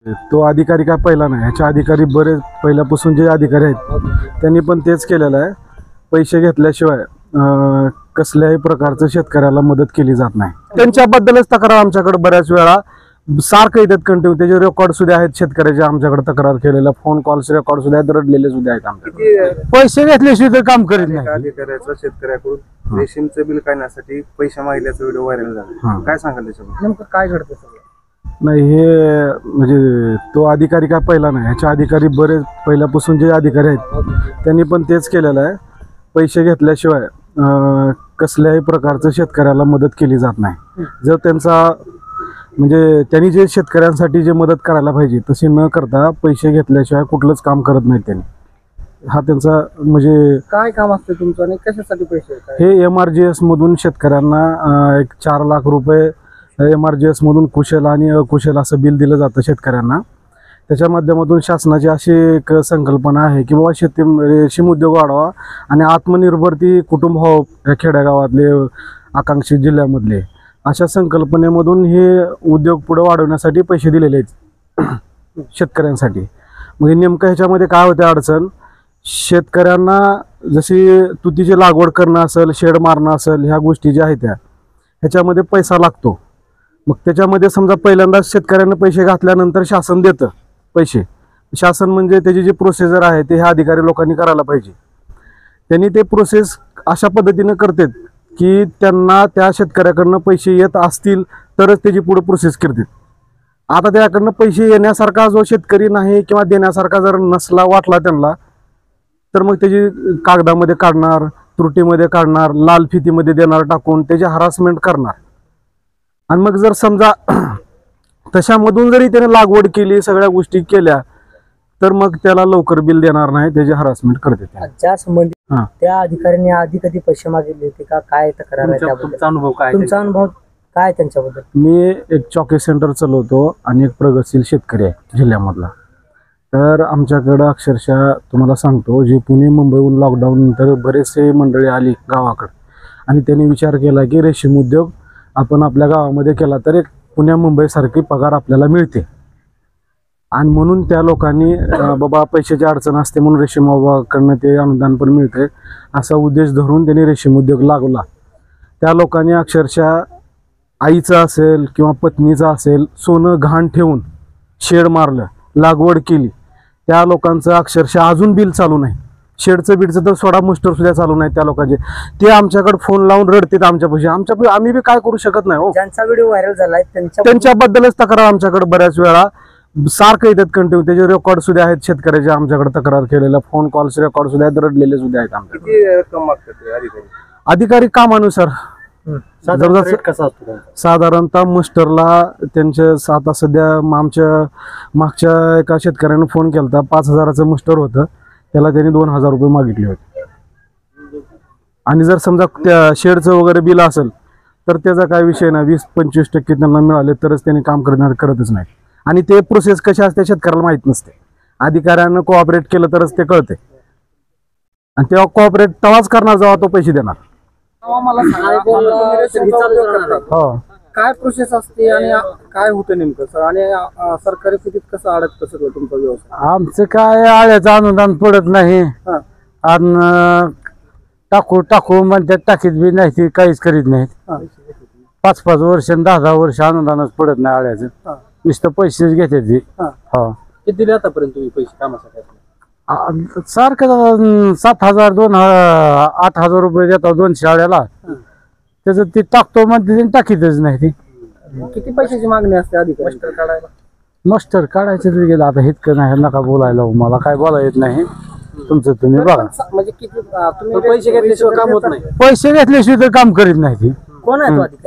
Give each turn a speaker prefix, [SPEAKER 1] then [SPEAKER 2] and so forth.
[SPEAKER 1] तो अधिकारी काय पहिला नाही, ह्याच्या अधिकारी बरेच पहिल्यापासून जे अधिकारी आहेत त्यांनी पण तेच केलेलं आहे. पैसे घेतल्याशिवाय कसल्याही प्रकारचं शेतकऱ्याला मदत केली जात नाही. त्यांच्याबद्दलच तक्रार आमच्याकडे बऱ्याच वेळा सारखं येतात कंटिन्यू. त्याचे रेकॉर्ड सुद्धा आहेत शेतकऱ्याचे आमच्याकडे तक्रार केलेला, फोन कॉल्स रेकॉर्ड सुद्धा आहेत, रडलेले सुद्धा आहेत. आमच्याकडे पैसे घेतल्याशिवाय तर काम करीत नाही.
[SPEAKER 2] अधिकाऱ्याचा शेतकऱ्याकडून रेशीमचं बिल काढण्यासाठी पैसे मागल्याचा व्हिडिओ व्हायरल झाला, काय सांगाल त्याच्याबद्दल?
[SPEAKER 3] नेमकं काय घडतं सगळं?
[SPEAKER 1] नाही, हे म्हणजे तो अधिकारी काय पहिला नाही, ह्याच्या अधिकारी बरेच पहिल्यापासून जे अधिकारी आहेत त्यांनी पण तेच केलेलं आहे. पैसे घेतल्याशिवाय कसल्याही प्रकारचं शेतकऱ्याला मदत केली जात नाही. जर त्यांचा म्हणजे त्यांनी जे शेतकऱ्यांसाठी जे मदत करायला पाहिजे तशी न करता पैसे घेतल्याशिवाय कुठलंच काम करत नाही त्यांनी. हा त्यांचा म्हणजे
[SPEAKER 3] काय काम असतं तुमचं आणि कशासाठी पैसे?
[SPEAKER 1] हे MRGS मधून शेतकऱ्यांना एक 4 लाख रुपये MRGS मधून कुशल आणि अकुशल असं बिल दिलं जातं शेतकऱ्यांना. त्याच्या माध्यमातून शासनाची अशी एक संकल्पना आहे की बाबा रेशीम उद्योग वाढवा आणि आत्मनिर्भरती कुटुंब व्हावं या खेड्यागावातले आकांक्षित जिल्ह्यामधले. अशा संकल्पनेमधून हे उद्योग पुढे वाढवण्यासाठी पैसे दिलेले आहेत शेतकऱ्यांसाठी. म्हणजे नेमकं ह्याच्यामध्ये काय होते अडचण, शेतकऱ्यांना जशी तुतीची लागवड करणं असेल, शेड मारणं असेल, ह्या गोष्टी ज्या आहेत ह्याच्यामध्ये पैसा लागतो. मग त्याच्यामध्ये समजा पहिल्यांदाच शेतकऱ्यांना पैसे घातल्यानंतर शासन देतं पैसे. शासन म्हणजे त्याची जी प्रोसिजर आहे ते ह्या अधिकारी लोकांनी करायला पाहिजे. त्यांनी ते प्रोसेस अशा पद्धतीनं करतात की त्यांना त्या शेतकऱ्याकडनं पैसे येत असतील तरच त्याची पुढे प्रोसेस करतात. आता त्याकडनं पैसे येण्यासारखा जो शेतकरी नाही किंवा देण्यासारखा जर नसला वाटला त्यांना, तर मग त्याची कागदामध्ये काढणार, त्रुटीमध्ये काढणार, लाल फितीमध्ये देणार टाकून त्याची हरासमेंट करणार. आणि मग जर समजा तशामधून जरी त्याने लागवड केली, सगळ्या गोष्टी केल्या, तर मग त्याला लवकर बिल देणार नाही, त्याची हरासमेंट करते.
[SPEAKER 3] ज्या संबंधित त्या अधिकाऱ्यांनी आधी कधी पैसे मागितले होते का? काय तक्रार आहे त्याबद्दल? तुमचा अनुभव काय त्यांच्याबद्दल?
[SPEAKER 1] मी एक चॉकी सेंटर चालवतो आणि एक प्रगतशील शेतकरी आहे जिल्ह्यामधला. तर आमच्याकडं अक्षरशः तुम्हाला सांगतो, जे पुणे मुंबईहून लॉकडाऊन नंतर बरेचसे मंडळी आली गावाकडं आणि त्यांनी विचार केला की रेशीम उद्योग आपण आपल्या गावामध्ये केला तर एक पुण्या मुंबईसारखी पगार आपल्याला मिळते. आणि म्हणून त्या लोकांनी बाबा पैशाची अडचण असते म्हणून रेशीम विभागाकडनं ते अनुदान पण मिळते असा उद्देश धरून त्यांनी रेशीम उद्योग लागवला. त्या लोकांनी अक्षरशः आईचं असेल किंवा पत्नीचं असेल सोनं घाण ठेवून शेड मारलं, लागवड केली. त्या लोकांचं अक्षरशः अजून बिल चालू नाही. शेडचं बीडचं तर सोडा, मुस्टर सुद्धा चालू नाही त्या लोकांचे. ते आमच्याकडे फोन लावून रडतात आमच्यापाशी. आम्ही बी काय करू शकत नाही हो.
[SPEAKER 3] ज्यांचा व्हिडिओ व्हायरल झालाय
[SPEAKER 1] त्यांच्याबद्दलच तक्रार आमच्याकडे बऱ्याच वेळा सारखं येतात कंटिन्यू. त्याचे रेकॉर्ड सुद्धा आहेत शेतकऱ्याचे आमच्याकडे तक्रार केलेला, फोन कॉल्स रेकॉर्ड सुद्धा आहेत, रडलेले सुद्धा आहेत. आमच्याकडे
[SPEAKER 2] किती रक्कम मागतात
[SPEAKER 1] अधिकारी कामानुसार.
[SPEAKER 3] कसा असतो?
[SPEAKER 1] साधारणतः मुस्टरला त्यांचे आता सध्या आमच्या मागच्या एका शेतकऱ्याने फोन केला, 5,000चं मुस्टर होतं, त्याला त्यांनी 2,000 रुपये मागितले होते. आणि जर समजा त्या शेडचं वगैरे बिल असेल तर त्याचा काय विषय नाही, 20-25% त्यांना मिळाले तरच त्यांनी काम करतच नाही. आणि ते प्रोसेस कशी असते शेतकऱ्याला माहीत नसते. अधिकाऱ्यांना कोऑपरेट केलं तरच ते कळते. आणि तेव्हा कोऑपरेट तेव्हाच करणार जेव्हा तो पैसे देणार.
[SPEAKER 3] काय प्रोसेस असते आणि काय होतं नेमकं आणि सरकारी स्थितीत कसं अडकतं सगळं तुमचा व्यवसाय?
[SPEAKER 1] आमचं काय आळ्याचं अनुदान पडत नाही आणि टाकू म्हणतात, टाकीत बी नाही, ती काहीच करीत नाहीत. 5-5 वर्ष 10-10 वर्ष अनुदानच पडत नाही आळ्याचं. नुसतं पैसेच घेते ती.
[SPEAKER 3] किती दिले आतापर्यंत तुम्ही पैसे कामासाठी?
[SPEAKER 1] सारखं 7,000 8,000 रुपये देतात 200 आळ्याला. त्याचं ती टाकतो म्हणते टाकीतच नाही ती.
[SPEAKER 3] किती पैशाची मागणी असते अधिकारी काढायला?
[SPEAKER 1] मस्टर काढायचं तरी गेलं. आता इतकं नाही, नका बोलायला, मला काय बोलायला येत नाही. तुमचं तुम्ही बघा.
[SPEAKER 3] म्हणजे किती तुम्ही पैसे घेतल्याशिवाय काम होत नाही?
[SPEAKER 1] पैसे घेतल्याशिवाय तर काम करीत नाही ती.
[SPEAKER 3] कोण आहे तो अधिकारी?